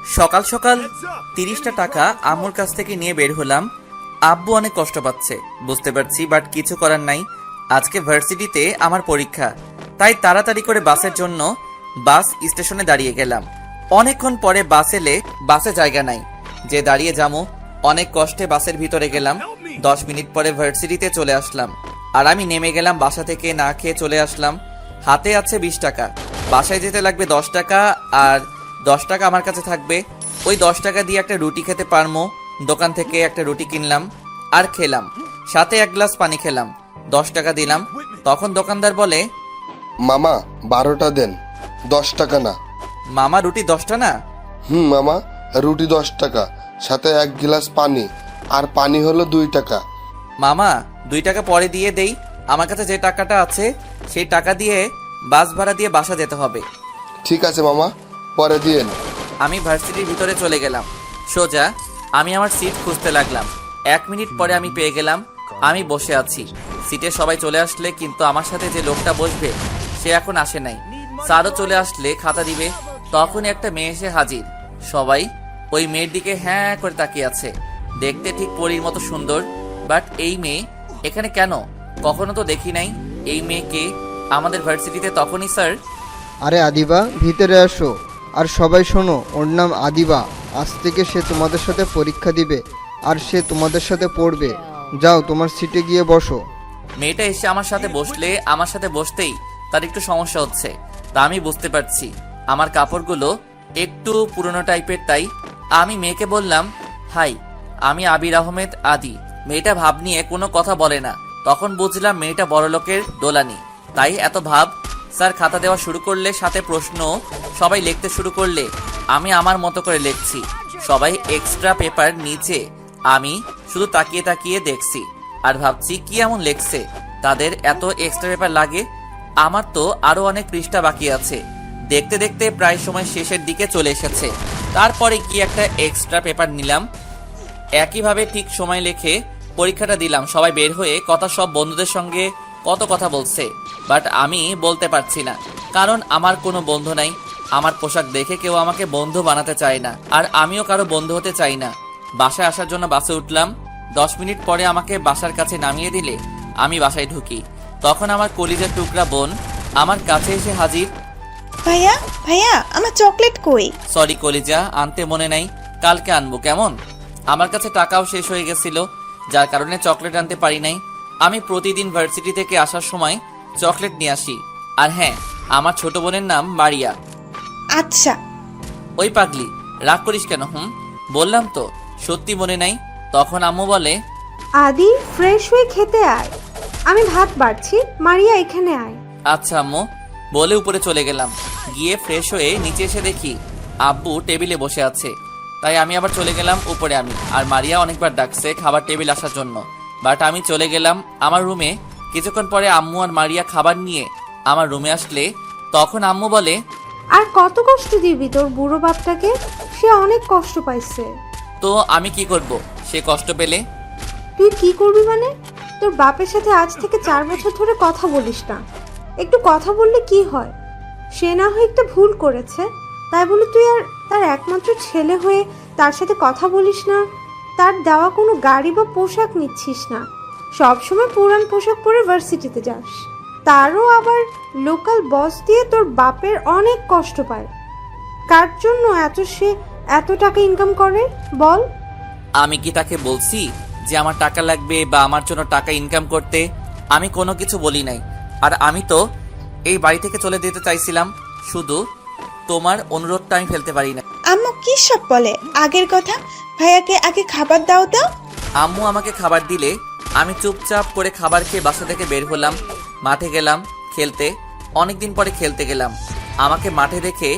সকাল সকাল 30টা টাকা আম্মুর কাছ থেকে নিয়ে বের হলাম। আব্বু অনেক কষ্ট পাচ্ছে বুঝতে পারছি, বাট কিছু করার নাই। আজকে ভার্সিটিতে আমার পরীক্ষা, তাই তাড়াতাড়ি করে বাসের জন্য বাস স্টেশনে দাঁড়িয়ে গেলাম। অনেকক্ষণ পরে বাস এলে বাসে জায়গা নাই, যে দাঁড়িয়ে যাবো। অনেক কষ্টে বাসের ভিতরে গেলাম। 10 মিনিট পরে ভার্সিটিতে চলে আসলাম। আর আমি নেমে গেলাম বাসা থেকে, না খেয়ে চলে আসলাম। হাতে আছে 20 টাকা, বাসায় যেতে লাগবে 10 টাকা, আর 10 টাকা আমার কাছে থাকবে। ওই 10 টাকা দিয়ে একটা রুটি খেতে পারবো। দোকান থেকে একটা রুটি কিনলাম আর খেলাম, সাথে 1 গ্লাস পানি খেলাম। 10 টাকা দিলাম। তখন দোকানদার বলে, মামা 12টা দেন, 10 টাকা না। মামা রুটি 10টা না? মামা রুটি 10 টাকা, সাথে 1 গ্লাস পানি, আর পানি হলো 2 টাকা। মামা 2 টাকা পরে দিয়ে দেই, আমার কাছে যে টাকাটা আছে সেই টাকা দিয়ে বাস ভাড়া দিয়ে বাসা যেতে হবে। ঠিক আছে মামা, পরে দিয়েন। আমি ভার্সিটির ভিতরে চলে গেলাম। সোজা আমি আমার সিট খুঁজতে লাগলাম। 1 মিনিট পরে আমি পেয়ে গেলাম। আমি বসে আছি, সিটে সবাই চলে আসলে, কিন্তু আমার সাথে যে লোকটা বসবে সে এখন আসে নাই। স্যারও চলে আসলে খাতা দিবে, তখনই একটা মেয়ে এসে হাজির। সবাই ওই মেয়ের দিকে হ্যাঁ করে তাকিয়ে আছে। দেখতে ঠিক পরীর মতো সুন্দর, বাট এই মেয়ে এখানে কেন? কখনো তো দেখি নাই এই মেয়েকে আমাদের ভার্সিটিতে। তখনই স্যার, আরে আদিবা, ভিতরে আসো। আর সবাই শোনো, ওর নাম আদিবা। আজ থেকে সে তোমাদের সাথে পরীক্ষা দিবে, আর সে তোমাদের সাথে পড়বে। যাও, তোমার সিটে গিয়ে বসো। মেয়েটা এসে আমার সাথে বসলে, আমার সাথে বসতেই তার একটু সমস্যা হচ্ছে, তা আমি বুঝতে পারছি। আমার কাপড়গুলো একটু পুরনো টাইপের, তাই আমি মেয়েকে বললাম, হাই, আমি আবির আহমেদ আদি। মেয়েটা ভাব নিয়ে কোনো কথা বলে না। তখন বুঝলাম মেয়েটা বড়লোকের দোলানি, তাই এত ভাব। স্যার খাতা দেওয়া শুরু করলে, সাথে প্রশ্ন। সবাই লিখতে শুরু করলে, আমি আমার মতো করে লিখছি। সবাই এক্সট্রা পেপার নিচে, আমি শুধু তাকিয়ে তাকিয়ে দেখছি আর ভাবছি কি এমন লেখছে তাদের এত এক্সট্রা পেপার লাগে। আমার তো আরো অনেক পৃষ্ঠা বাকি আছে। দেখতে দেখতে প্রায় সময় শেষের দিকে চলে এসেছে। তারপরে কি একটা এক্সট্রা পেপার নিলাম, একইভাবে ঠিক সময় লিখে পরীক্ষাটা দিলাম। সবাই বের হয়ে সব বন্ধুদের সঙ্গে কত কথা বলছে, বাট আমি বলতে পারছি না, কারণ আমার কোনো বন্ধু নাই। আমার পোশাক দেখে কেউ আমাকে বন্ধু বানাতে চায় না, আর আমিও কারো বন্ধু হতে চাই না। বাসায় আসার জন্য বাসে উঠলাম। 10 মিনিট পরে আমাকে বাসার কাছে নামিয়ে দিলে আমি বাসায় ঢুকি। তখন আমার কলিজার টুকরা বোন আমার কাছে এসে হাজির। ভাইয়া ভাইয়া, আমার চকলেট কই? সরি কলিজা, আনতে মনে নাই, কালকে আনবো কেমন? আমার কাছে টাকাও শেষ হয়ে গেছিল, যার কারণে চকলেট আনতে পারি নাই। আমি প্রতিদিন ভার্সিটি থেকে আসার সময় চকলেট নিয়ে আসি। আর হ্যাঁ, আমার ছোট বোনের নাম মারিয়া। আচ্ছা। ওই পাগলি, রাগ করিস কেন? বললাম তো সত্যি মনে নাই। তখন আম্মু বলে, আদি, ফ্রেশ হয়ে খেতে আয়, আমি ভাত বাড়ছি। মারিয়া, এখানে আয়। আচ্ছা আম্মু বলে উপরে চলে গেলাম। গিয়ে ফ্রেশ হয়ে নিচে এসে দেখি আব্বু টেবিলে বসে আছে, তাই আমি আবার চলে গেলাম উপরে। আমি আর মারিয়া অনেকবার ডাকছে খাবার টেবিল আসার জন্য, বাট আমি চলে গেলাম আমার রুমে। কিছুক্ষণ পরে আম্মু আর মারিয়া খাবার নিয়ে আমার রুমে আসলে, তখন আম্মু বলে, আর কত কষ্ট দিবি তোর বুড়ো বাপটাকে? সে অনেক কষ্ট পাইছে। তো আমি কি করব সে কষ্ট পেলে? তুই কি করবি মানে? তোর বাপের সাথে আজ থেকে 4 বছর ধরে কথা বলিস না। একটু কথা বললে কি হয়? সে না হয় একটা ভুল করেছে, তাই বলে তুই আর তার একমাত্র ছেলে হয়ে তার সাথে কথা বলিস না, তার দেওয়া কোনো গাড়ি বা পোশাক নিচ্ছিস না, সবসময় পুরান পোশাক পরে ভার্সিটিতে যাস, তারও আবার লোকাল বস দিয়ে তোর বাপের অনেক কষ্ট পায়। কার জন্য সে এত টাকা ইনকাম করে বল? আমি কি তাকে বলছি যে আমার টাকা লাগবে বা আমার জন্য টাকা ইনকাম করতে? আমি কোনো কিছু বলি নাই। আর আমি তো এই বাড়ি থেকে চলে যেতে চাইছিলাম, শুধু তোমার অনুরোধটা আমি ফেলতে পারি না। আম্মু কি সব বলে আগের কথা? ভাইয়াকে আগে খাবার দাও তো। আম্মু আমাকে খাবার দিলে আমি চুপচাপ করে খাবার খেয়ে বাসা থেকে বের হলাম। মাঠে গেলাম খেলতে, অনেকদিন পরে খেলতে গেলাম। আমাকে মাঠে দেখে